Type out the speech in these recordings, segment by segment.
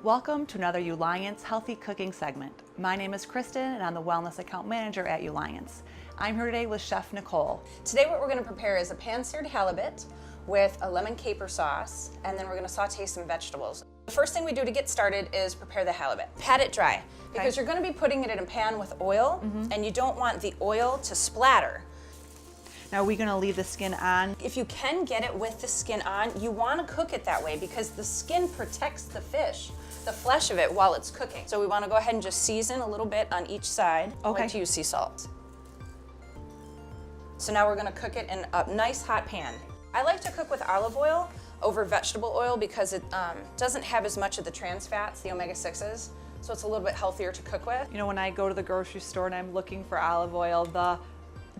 Welcome to another Uliance Healthy Cooking segment. My name is Kristen and I'm the Wellness Account Manager at Uliance. I'm here today with Chef Nicole. Today what we're going to prepare is a pan-seared halibut with a lemon caper sauce, and then we're going to saute some vegetables. The first thing we do to get started is prepare the halibut. Pat it dry, because you're going to be putting it in a pan with oil, and you don't want the oil to splatter. Now, are we going to leave the skin on? If you can get it with the skin on, you want to cook it that way because the skin protects the fish, the flesh of it, while it's cooking. So we want to go ahead and just season a little bit on each side. I like to use sea salt. So now we're going to cook it in a nice hot pan. I like to cook with olive oil over vegetable oil because it doesn't have as much of the trans fats, the omega-6s, so it's a little bit healthier to cook with. You know, when I go to the grocery store and I'm looking for olive oil, the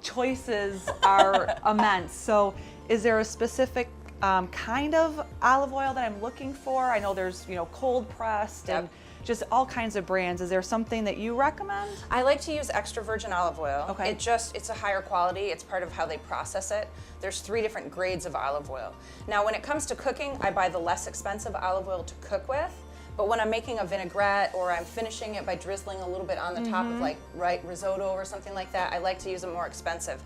choices are immense. So is there a specific kind of olive oil that I'm looking for? I know there's, you know, cold pressed and just all kinds of brands. Is there something that you recommend? I like to use extra virgin olive oil. Okay. It's a higher quality. It's part of how they process it. There's 3 different grades of olive oil. Now, when it comes to cooking, I buy the less expensive olive oil to cook with. But when I'm making a vinaigrette or I'm finishing it by drizzling a little bit on the top of like risotto or something like that, I like to use a more expensive.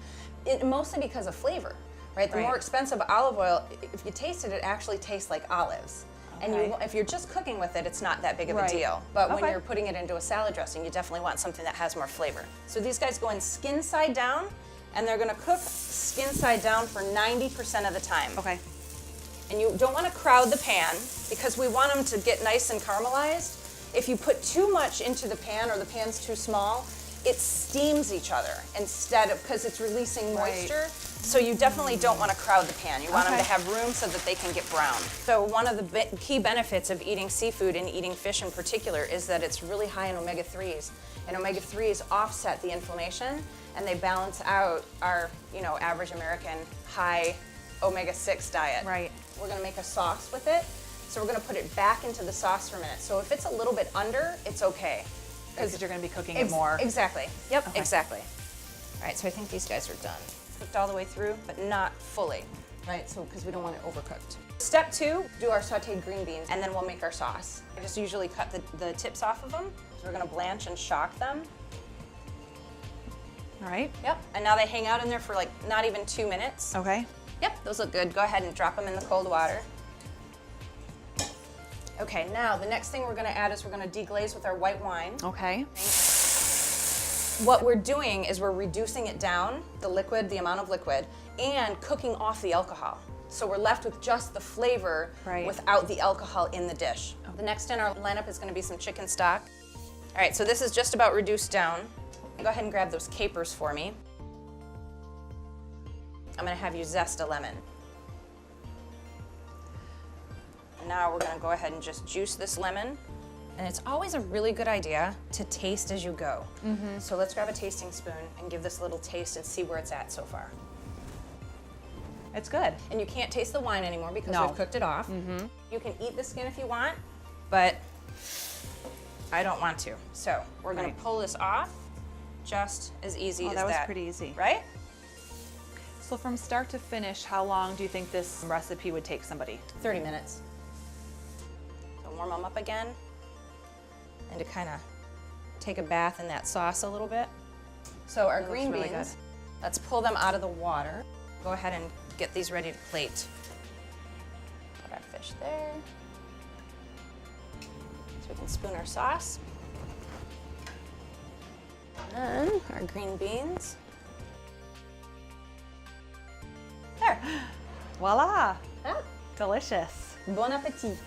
Mostly because of flavor, right? The more expensive olive oil, if you taste it, it actually tastes like olives. And if you're just cooking with it, it's not that big of a deal. But when you're putting it into a salad dressing, you definitely want something that has more flavor. So these guys go in skin side down, and they're gonna cook skin side down for 90% of the time. Okay. And you don't want to crowd the pan because we want them to get nice and caramelized. If you put too much into the pan or the pan's too small, it steams each other instead of, because it's releasing moisture. So you definitely don't want to crowd the pan. You want them to have room so that they can get brown. So one of the key benefits of eating seafood and eating fish in particular is that it's really high in omega-3s. And omega-3s offset the inflammation and they balance out our, average American high omega-6 diet. Right. We're going to make a sauce with it. So we're going to put it back into the sauce for a minute. So if it's a little bit under, it's okay. Because you're going to be cooking it more. Exactly. Yep, exactly. All right, so I think these guys are done. Cooked all the way through, but not fully, right? So, because we don't want it overcooked. Step 2, do our sauteed green beans, and then we'll make our sauce. I just usually cut the tips off of them. So we're going to blanch and shock them. All right. Yep, and now they hang out in there for like not even 2 minutes. Okay. Yep, those look good. Go ahead and drop them in the cold water. Okay, now the next thing we're going to add is we're going to deglaze with our white wine. Okay. What we're doing is we're reducing it down, the liquid, the amount of liquid, and cooking off the alcohol. So we're left with just the flavor without the alcohol in the dish. The next in our lineup is going to be some chicken stock. All right, so this is just about reduced down. Go ahead and grab those capers for me. I'm going to have you zest a lemon. Now we're going to go ahead and just juice this lemon. And it's always a really good idea to taste as you go. So let's grab a tasting spoon and give this a little taste and see where it's at so far. It's good. And you can't taste the wine anymore because we've cooked it off. You can eat the skin if you want, but I don't want to. So we're going to pull this off just as easy as that. That was pretty easy. Right? So from start to finish, how long do you think this recipe would take somebody? 30 minutes. So warm them up again. And to kind of take a bath in that sauce a little bit. So our green beans, let's pull them out of the water. Go ahead and get these ready to plate. Put our fish there. So we can spoon our sauce. And then our green beans. There. Voila. Ah. Delicious. Bon appétit.